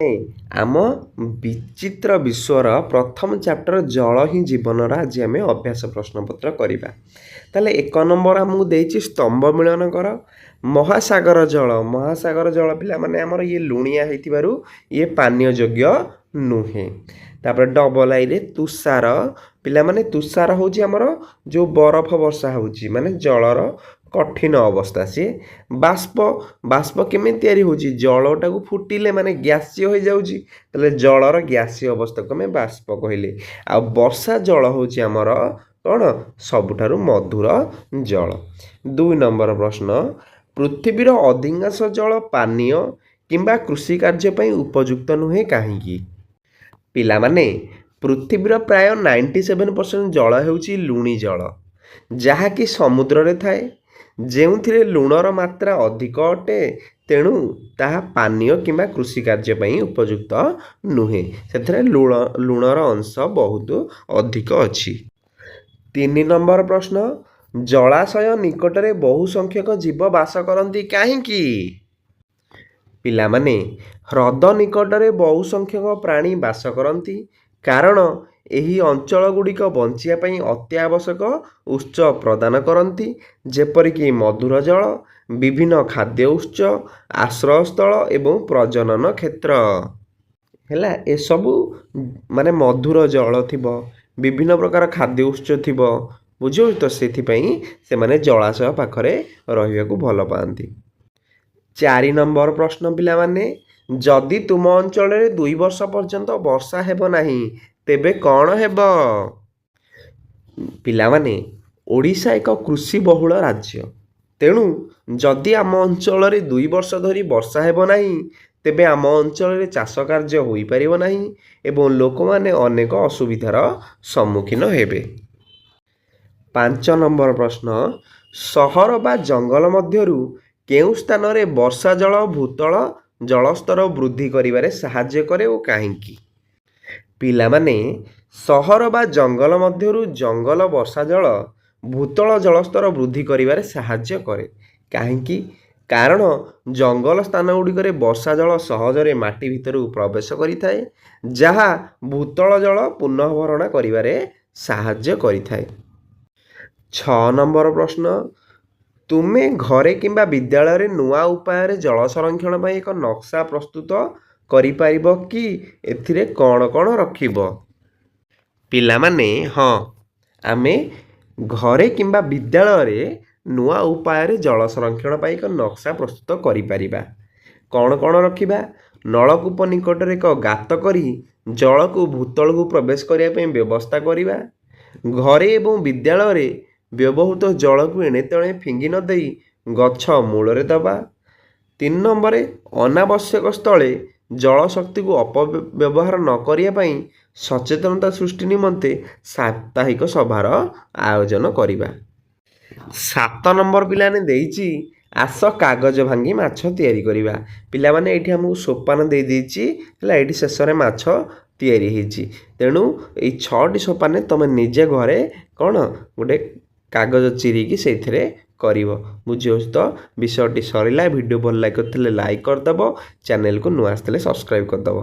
ଏ ଆମ ବିଚିତ୍ର ବିଶ୍ୱର ପ୍ରଥମ ଚାପ୍ଟର ଜଳ ହିଁ ଜୀବନର ଆଜି ଆମେ ଅଭ୍ୟାସ ପ୍ରଶ୍ନପତ୍ର କରିବା। ତାହେଲେ 1 ନମ୍ବର ଆମକୁ ଦେଇଛି ସ୍ତମ୍ଭ ମିଳନ କର। ମହାସାଗର ଜଳ ପିଲାମାନେ ଆମର ଇଏ ଲୁଣିଆ ହେଇଥିବାରୁ ଇଏ ପାନୀୟ ଯୋଗ୍ୟ ନୁହେଁ। ତାପରେ ଡବଲ ଆଇରେ ତୁଷାର ପିଲାମାନେ ତୁଷାର ହେଉଛି ଆମର ଯେଉଁ ବରଫ ବର୍ଷା ହେଉଛି ମାନେ ଜଳର କଠିନ ଅବସ୍ଥା। ସିଏ ବାଷ୍ପ କେମିତି ତିଆରି ହେଉଛି? ଜଳଟାକୁ ଫୁଟିଲେ ମାନେ ଗ୍ୟାସୀୟ ହୋଇଯାଉଛି, ତାହେଲେ ଜଳର ଗ୍ୟାସୀୟ ଅବସ୍ଥାକୁ ଆମେ ବାଷ୍ପ କହିଲେ। ଆଉ ବର୍ଷା ଜଳ ହେଉଛି ଆମର କ'ଣ? ସବୁଠାରୁ ମଧୁର ଜଳ। 2 ନମ୍ବର ପ୍ରଶ୍ନ, ପୃଥିବୀର ଅଧିକାଂଶ ଜଳ ପାନୀୟ କିମ୍ବା କୃଷି କାର୍ଯ୍ୟ ପାଇଁ ଉପଯୁକ୍ତ ନୁହେଁ କାହିଁକି? ପିଲାମାନେ ପୃଥିବୀର ପ୍ରାୟ 97% ଜଳ ହେଉଛି ଲୁଣି ଜଳ, ଯାହାକି ସମୁଦ୍ରରେ ଥାଏ, ଯେଉଁଥିରେ ଲୁଣର ମାତ୍ରା ଅଧିକ ଅଟେ। ତେଣୁ ତାହା ପାନୀୟ କିମ୍ବା କୃଷି କାର୍ଯ୍ୟ ପାଇଁ ଉପଯୁକ୍ତ ନୁହେଁ। ସେଥିରେ ଲୁଣର ଅଂଶ ବହୁତ ଅଧିକ ଅଛି। 3 ନମ୍ବର ପ୍ରଶ୍ନ, ଜଳାଶୟ ନିକଟରେ ବହୁ ସଂଖ୍ୟକ ଜୀବ ବାସ କରନ୍ତି କାହିଁକି? ପିଲାମାନେ ହ୍ରଦ ନିକଟରେ ବହୁ ସଂଖ୍ୟକ ପ୍ରାଣୀ ବାସ କରନ୍ତି କାରଣ ଏହି ଅଞ୍ଚଳଗୁଡ଼ିକ ବଞ୍ଚିବା ପାଇଁ ଅତି ଆବଶ୍ୟକ ଉତ୍ସ ପ୍ରଦାନ କରନ୍ତି, ଯେପରିକି ମଧୁର ଜଳ, ବିଭିନ୍ନ ଖାଦ୍ୟ ଉତ୍ସ, ଆଶ୍ରୟସ୍ଥଳ ଏବଂ ପ୍ରଜନନ କ୍ଷେତ୍ର। ହେଲା, ଏସବୁ ମାନେ ମଧୁର ଜଳ ଥିବ, ବିଭିନ୍ନ ପ୍ରକାର ଖାଦ୍ୟ ଉତ୍ସ ଥିବ, ବୁଝିବ ତ? ସେଥିପାଇଁ ସେମାନେ ଜଳାଶୟ ପାଖରେ ରହିବାକୁ ଭଲ ପାଆନ୍ତି। 4 ନମ୍ବର ପ୍ରଶ୍ନ ପିଲାମାନେ, ଯଦି ତୁମ ଅଞ୍ଚଳରେ 2 ବର୍ଷ ପର୍ଯ୍ୟନ୍ତ ବର୍ଷା ହେବ ନାହିଁ ତେବେ କ'ଣ ହେବ? ପିଲାମାନେ ଓଡ଼ିଶା ଏକ କୃଷି ବହୁଳ ରାଜ୍ୟ। ତେଣୁ ଯଦି ଆମ ଅଞ୍ଚଳରେ 2 ବର୍ଷ ଧରି ବର୍ଷା ହେବ ନାହିଁ ତେବେ ଆମ ଅଞ୍ଚଳରେ ଚାଷ କାର୍ଯ୍ୟ ହୋଇପାରିବ ନାହିଁ ଏବଂ ଲୋକମାନେ ଅନେକ ଅସୁବିଧାର ସମ୍ମୁଖୀନ ହେବେ। 5 ନମ୍ବର ପ୍ରଶ୍ନ, ସହର ବା ଜଙ୍ଗଲ ମଧ୍ୟରୁ କେଉଁ ସ୍ଥାନରେ ବର୍ଷା ଜଳ ଭୂତଳ ଜଳସ୍ତର ବୃଦ୍ଧି କରିବାରେ ସାହାଯ୍ୟ କରେ ଓ କାହିଁକି? ପିଲାମାନେ ସହର ବା ଜଙ୍ଗଲ ମଧ୍ୟରୁ ଜଙ୍ଗଲ ବର୍ଷା ଜଳ ଭୂତଳ ଜଳସ୍ତର ବୃଦ୍ଧି କରିବାରେ ସାହାଯ୍ୟ କରେ। କାହିଁକି? କାରଣ ଜଙ୍ଗଲ ସ୍ଥାନ ଗୁଡ଼ିକରେ ବର୍ଷା ଜଳ ସହଜରେ ମାଟି ଭିତରକୁ ପ୍ରବେଶ କରିଥାଏ, ଯାହା ଭୂତଳ ଜଳ ପୁନଃଭରଣ କରିବାରେ ସାହାଯ୍ୟ କରିଥାଏ। 6 ନମ୍ବର ପ୍ରଶ୍ନ, ତୁମେ ଘରେ କିମ୍ବା ବିଦ୍ୟାଳୟରେ ନୂଆ ଉପାୟରେ ଜଳ ସଂରକ୍ଷଣ ପାଇଁ ଏକ ନକ୍ସା ପ୍ରସ୍ତୁତ କରିପାରିବ କି? ଏଥିରେ କ'ଣ କ'ଣ ରଖିବ? ପିଲାମାନେ ହଁ, ଆମେ ଘରେ କିମ୍ବା ବିଦ୍ୟାଳୟରେ ନୂଆ ଉପାୟରେ ଜଳ ସଂରକ୍ଷଣ ପାଇଁ ଏକ ନକ୍ସା ପ୍ରସ୍ତୁତ କରିପାରିବା। କ'ଣ କ'ଣ ରଖିବା? ନଳକୂପ ନିକଟରେ ଏକ ଗାତ କରି ଜଳକୁ ଭୂତଳକୁ ପ୍ରବେଶ କରିବା ପାଇଁ ବ୍ୟବସ୍ଥା କରିବା। ଘରେ ଏବଂ ବିଦ୍ୟାଳୟରେ ବ୍ୟବହୃତ ଜଳକୁ ଏଣେ ତେଣେ ଫିଙ୍ଗି ନ ଦେଇ ଗଛ ମୂଳରେ ଦେବା। 3 ନମ୍ବରରେ ଅନାବଶ୍ୟକ ସ୍ଥଳେ ଜଳଶକ୍ତିକୁ ଅପବ୍ୟବହାର ନ କରିବା ପାଇଁ ସଚେତନତା ସୃଷ୍ଟି ନିମନ୍ତେ ସାପ୍ତାହିକ ସଭାର ଆୟୋଜନ କରିବା। 7 ନମ୍ବର ପିଲାମାନେ ଦେଇଛି, ଆସ କାଗଜ ଭାଙ୍ଗି ମାଛ ତିଆରି କରିବା। ପିଲାମାନେ ଏଇଠି ଆମକୁ ସୋପାନ ଦେଇଛି, ହେଲା, ଏଇଠି ଶେଷରେ ମାଛ ତିଆରି ହେଇଛି। ତେଣୁ ଏଇ 6ଟି ସୋପାନରେ ତୁମେ ନିଜେ ଘରେ କ'ଣ ଗୋଟେ କାଗଜ ଚିରିକି ସେଇଥିରେ କରିବ। ବୁଝିହେଉଛି ତ? ବିଷୟଟି ସରିଲା। ଭିଡ଼ିଓ ଭଲ ଲାଗିଥିଲେ ଲାଇକ୍ କରିଦେବ, ଚ୍ୟାନେଲକୁ ନୂଆ ଆସିଥିଲେ ସବସ୍କ୍ରାଇବ୍ କରିଦେବ।